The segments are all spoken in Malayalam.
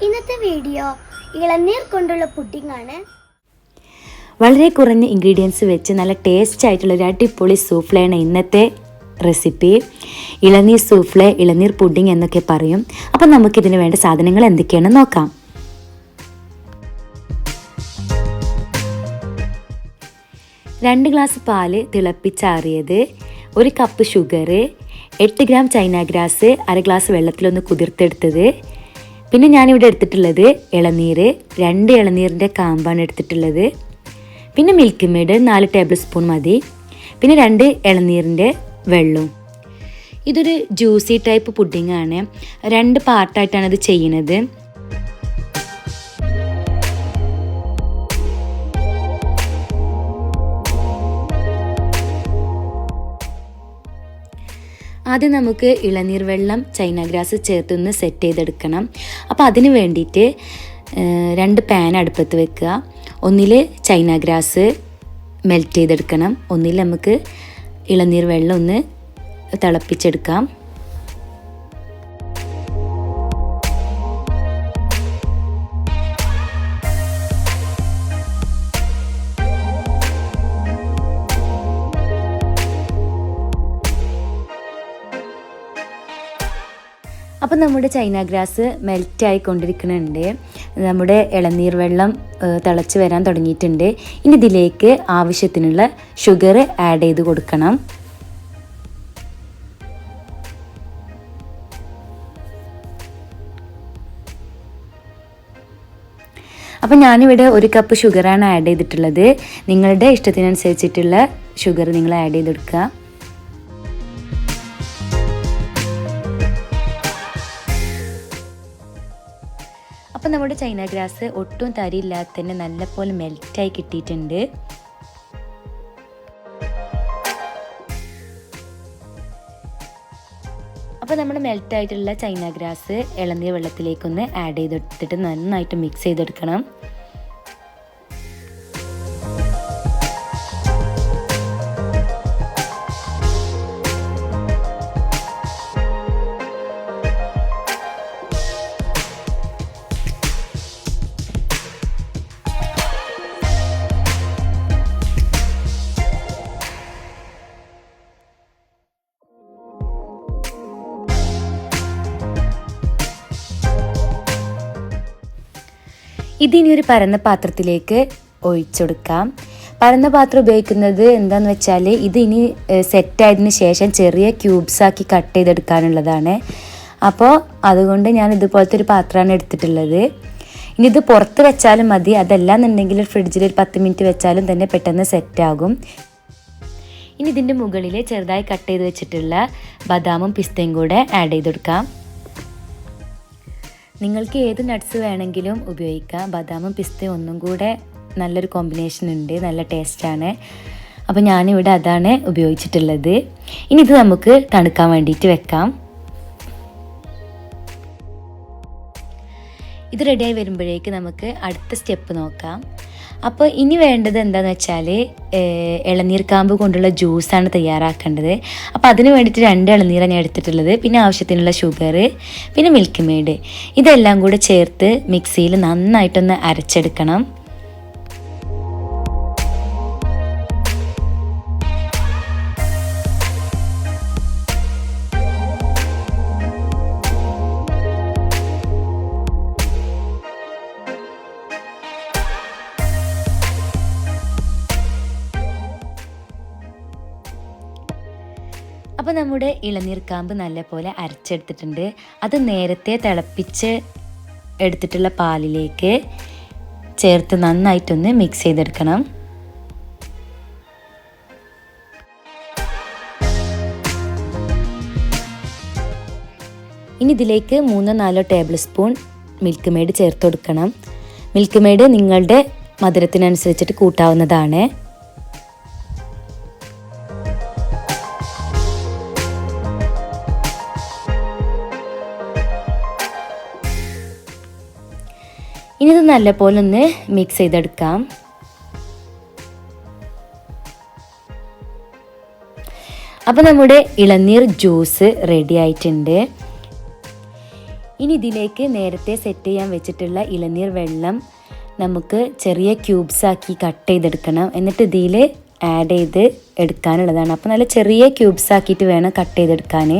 ഇന്നത്തെ വീഡിയോ ഇളനീർ കൊണ്ടുള്ള പുഡിംഗ് ആണ്. വളരെ കുറഞ്ഞ ഇൻഗ്രീഡിയൻസ് വെച്ച് നല്ല ടേസ്റ്റ് ആയിട്ടുള്ള ഒരു അടിപൊളി സൂഫ്ലയാണ് ഇന്നത്തെ റെസിപ്പി. ഇളനീർ സൂഫ്ലെ, ഇളനീർ പുഡിംഗ് എന്നൊക്കെ പറയും. അപ്പം നമുക്കിതിന് വേണ്ട സാധനങ്ങൾ എന്തൊക്കെയാണെന്ന് നോക്കാം. 2 ഗ്ലാസ് പാല് തിളപ്പിച്ചാറിയത്, 1 cup sugar, 8 gram China grass 1/2 glass വെള്ളത്തിലൊന്ന് കുതിർത്തെടുത്തത്. പിന്നെ ഞാനിവിടെ എടുത്തിട്ടുള്ളത് ഇളനീർ, 2 ഇളനീരിൻ്റെ കാമ്പാണ് എടുത്തിട്ടുള്ളത്. പിന്നെ മിൽക്ക് മെയ്ഡ് 4 ടേബിൾ സ്പൂൺ മതി. പിന്നെ 2 ഇളനീരിൻ്റെ വെള്ളവും. ഇതൊരു ജ്യൂസി ടൈപ്പ് പുഡിംഗ് ആണ്. 2 പാർട്ടായിട്ടാണ് ഇത് ചെയ്യുന്നത്. ആദ്യം നമുക്ക് ഇളനീർ വെള്ളം ചൈന ഗ്രാസ് ചേർത്തൊന്ന് സെറ്റ് ചെയ്തെടുക്കണം. അപ്പോൾ അതിന് വേണ്ടിയിട്ട് 2 പാൻ അടുപ്പത്ത് വെക്കുക. ഒന്നിൽ ചൈന ഗ്രാസ് മെൽറ്റ് ചെയ്തെടുക്കണം, ഒന്നിൽ നമുക്ക് ഇളനീർ വെള്ളം ഒന്ന് തിളപ്പിച്ചെടുക്കാം. അപ്പം നമ്മുടെ ചൈന ഗ്രാസ് മെൽറ്റ് ആയിക്കൊണ്ടിരിക്കുന്നുണ്ട്. നമ്മുടെ ഇളനീർ വെള്ളം തിളച്ച് വരാൻ തുടങ്ങിയിട്ടുണ്ട്. ഇനി ഇതിലേക്ക് ആവശ്യത്തിനുള്ള ഷുഗർ ആഡ് ചെയ്ത് കൊടുക്കണം. അപ്പം ഞാനിവിടെ 1 കപ്പ് ഷുഗറാണ് ആഡ് ചെയ്തിട്ടുള്ളത്. നിങ്ങളുടെ ഇഷ്ടത്തിനനുസരിച്ചിട്ടുള്ള ഷുഗർ നിങ്ങൾ ആഡ് ചെയ്തെടുക്കുക. അപ്പം നമ്മുടെ ചൈന ഗ്രാസ് ഒട്ടും തരിയില്ലാതെ തന്നെ നല്ലപോലെ മെൽറ്റായി കിട്ടിയിട്ടുണ്ട്. അപ്പോൾ നമ്മൾ മെൽറ്റായിട്ടുള്ള ചൈന ഗ്രാസ് ഇളനീർ വെള്ളത്തിലേക്കൊന്ന് ആഡ് ചെയ്തെടുത്തിട്ട് നന്നായിട്ട് മിക്സ് ചെയ്തെടുക്കണം. ഇതിനി ഒരു പരന്ന പാത്രത്തിലേക്ക് ഒഴിച്ചെടുക്കാം. പരന്ന പാത്രം ഉപയോഗിക്കുന്നത് എന്താണെന്ന് വെച്ചാൽ ഇത് ഇനി സെറ്റായതിന് ശേഷം ചെറിയ ക്യൂബ്സാക്കി കട്ട് ചെയ്തെടുക്കാനുള്ളതാണ്. അപ്പോൾ അതുകൊണ്ട് ഞാൻ ഇതുപോലത്തെ ഒരു പാത്രമാണ് എടുത്തിട്ടുള്ളത്. ഇനി ഇത് പുറത്ത് വെച്ചാലും മതി, അതല്ലാന്നുണ്ടെങ്കിൽ ഫ്രിഡ്ജിൽ ഒരു 10 മിനിറ്റ് വെച്ചാലും തന്നെ പെട്ടെന്ന് സെറ്റാകും. ഇനി ഇതിൻ്റെ മുകളിൽ ചെറുതായി കട്ട് ചെയ്ത് വെച്ചിട്ടുള്ള ബദാമും പിസ്തയും കൂടെ ആഡ് ചെയ്ത് കൊടുക്കാം. നിങ്ങൾക്ക് ഏത് നട്ട്സ് വേണമെങ്കിലും ഉപയോഗിക്കാം. ബദാമും പിസ്തയും ഒന്നും കൂടെ നല്ലൊരു കോമ്പിനേഷൻ ഉണ്ട്, നല്ല ടേസ്റ്റാണ്. അപ്പോൾ ഞാനിവിടെ അതാണ് ഉപയോഗിച്ചിട്ടുള്ളത്. ഇനി ഇത് നമുക്ക് തണുക്കാൻ വേണ്ടിയിട്ട് വെക്കാം. ഇത് റെഡിയായി വരുമ്പോഴേക്ക് നമുക്ക് അടുത്ത സ്റ്റെപ്പ് നോക്കാം. അപ്പോൾ ഇനി വേണ്ടത് എന്താണെന്ന് വെച്ചാൽ ഇളനീർ കാമ്പ് കൊണ്ടുള്ള ജ്യൂസാണ് തയ്യാറാക്കേണ്ടത്. അപ്പോൾ അതിന് വേണ്ടിയിട്ട് 2 ഇളനീരാണ് ഞാൻ എടുത്തിട്ടുള്ളത്. പിന്നെ ആവശ്യത്തിനുള്ള ഷുഗർ, പിന്നെ മിൽക്ക് മെയ്ഡ്, ഇതെല്ലാം കൂടെ ചേർത്ത് മിക്സിയിൽ നന്നായിട്ടൊന്ന് അരച്ചെടുക്കണം. അപ്പോൾ നമ്മുടെ ഇളനീർ കാമ്പ് നല്ലപോലെ അരച്ചെടുത്തിട്ടുണ്ട്. അത് നേരത്തെ തിളപ്പിച്ച് എടുത്തിട്ടുള്ള പാലിലേക്ക് ചേർത്ത് നന്നായിട്ടൊന്ന് മിക്സ് ചെയ്തെടുക്കണം. ഇനി ഇതിലേക്ക് 3-4 ടേബിൾ സ്പൂൺ മിൽക്ക് മെയ്ഡ് ചേർത്ത് കൊടുക്കണം. മിൽക്ക് മെയ്ഡ് നിങ്ങളുടെ മധുരത്തിനനുസരിച്ചിട്ട് കൂട്ടാവുന്നതാണ്. ഇനി ഇത് നല്ലപോലെ ഒന്ന് മിക്സ് ചെയ്തെടുക്കാം. അപ്പോൾ നമ്മുടെ ഇളനീർ ജ്യൂസ് റെഡി ആയിട്ടുണ്ട്. ഇനി ഇതിലേക്ക് നേരത്തെ സെറ്റ് ചെയ്യാൻ വെച്ചിട്ടുള്ള ഇളനീർ വെള്ളം നമുക്ക് ചെറിയ ക്യൂബ്സാക്കി കട്ട് ചെയ്തെടുക്കണം. എന്നിട്ട് ഇതിൽ ആഡ് ചെയ്ത് എടുക്കാനുള്ളതാണ്. അപ്പോൾ നല്ല ചെറിയ ക്യൂബ്സ് ആക്കിയിട്ട് വേണം കട്ട് ചെയ്തെടുക്കാൻ.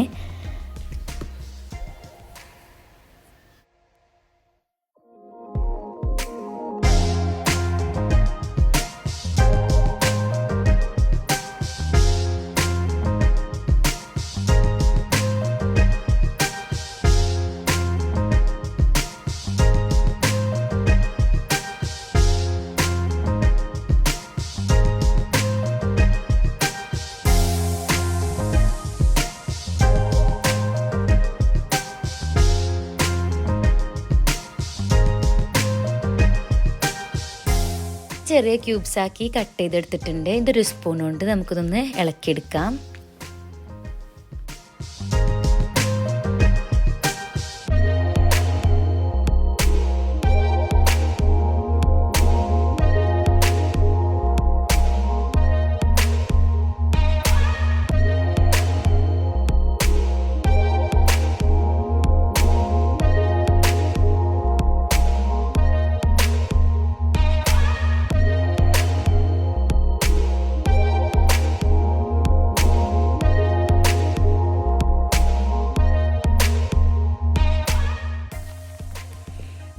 ചെറിയ ക്യൂബ്സാക്കി കട്ട് ചെയ്തെടുത്തിട്ടുണ്ട്. ഇതൊരു സ്പൂൺ കൊണ്ട് നമുക്കിതൊന്ന് ഇളക്കിയെടുക്കാം.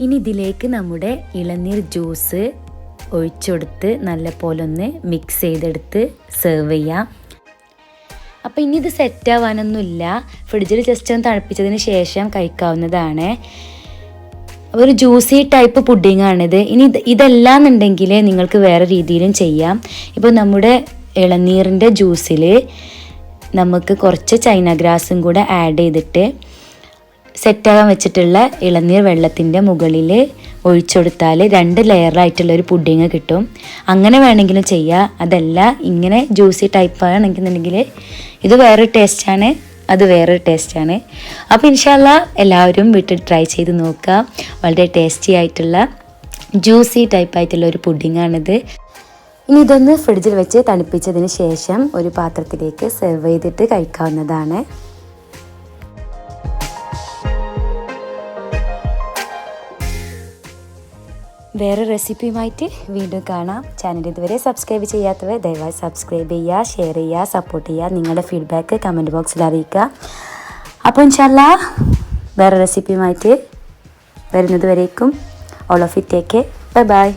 ഇനി ഇതിലേക്ക് നമ്മുടെ ഇളനീർ ജ്യൂസ് ഒഴിച്ചെടുത്ത് നല്ലപോലെ ഒന്ന് മിക്സ് ചെയ്തെടുത്ത് സെർവ് ചെയ്യാം. അപ്പോൾ ഇനി ഇത് സെറ്റ് ആവാനൊന്നുമില്ല, ഫ്രിഡ്ജിൽ ജസ്റ്റ് ഒന്ന് തണുപ്പിച്ചതിന് ശേഷം കഴിക്കാവുന്നതാണ്. ഒരു ജ്യൂസി ടൈപ്പ് പുഡിങ്ങാണിത്. ഇനി ഇതല്ലാന്നുണ്ടെങ്കിൽ നിങ്ങൾക്ക് വേറെ രീതിയിലും ചെയ്യാം. ഇപ്പോൾ നമ്മുടെ ഇളനീറിൻ്റെ ജ്യൂസിൽ നമുക്ക് കുറച്ച് ചൈന ഗ്രാസും കൂടെ ആഡ് ചെയ്തിട്ട് സെറ്റാകാൻ വെച്ചിട്ടുള്ള ഇളനീർ വെള്ളത്തിൻ്റെ മുകളിൽ ഒഴിച്ചെടുത്താൽ 2 ലെയറായിട്ടുള്ളൊരു പുഡിങ് കിട്ടും. അങ്ങനെ വേണമെങ്കിലും ചെയ്യാം. അതല്ല ഇങ്ങനെ ജ്യൂസി ടൈപ്പ് ആണെന്നുണ്ടെങ്കിൽ ഇത് വേറൊരു ടേസ്റ്റാണ്, അത് വേറൊരു ടേസ്റ്റാണ്. അപ്പോൾ ഇൻഷാ അല്ലാഹ് എല്ലാവരും വീട്ടിൽ ട്രൈ ചെയ്ത് നോക്കുക. വളരെ ടേസ്റ്റി ആയിട്ടുള്ള ജ്യൂസി ടൈപ്പായിട്ടുള്ള ഒരു പുഡിങ്ങാണിത്. ഇനി ഇതൊന്ന് ഫ്രിഡ്ജിൽ വെച്ച് തണുപ്പിച്ചതിന് ശേഷം ഒരു പാത്രത്തിലേക്ക് സെർവ് ചെയ്തിട്ട് കഴിക്കാവുന്നതാണ്. വേറെ റെസിപ്പിയുമായിട്ട് വീണ്ടും കാണാം. ചാനൽ ഇതുവരെ സബ്സ്ക്രൈബ് ചെയ്യാത്തവർ ദയവായി സബ്സ്ക്രൈബ് ചെയ്യുക, ഷെയർ ചെയ്യുക, സപ്പോർട്ട് ചെയ്യുക. നിങ്ങളുടെ ഫീഡ്ബാക്ക് കമൻറ്റ് ബോക്സിൽ അറിയിക്കുക. അപ്പോൾ ഇൻഷാ അല്ലാഹ് വേറെ റെസിപ്പിയുമായിട്ട് വരുന്നത് വരേക്കും all of it take care. Bye bye.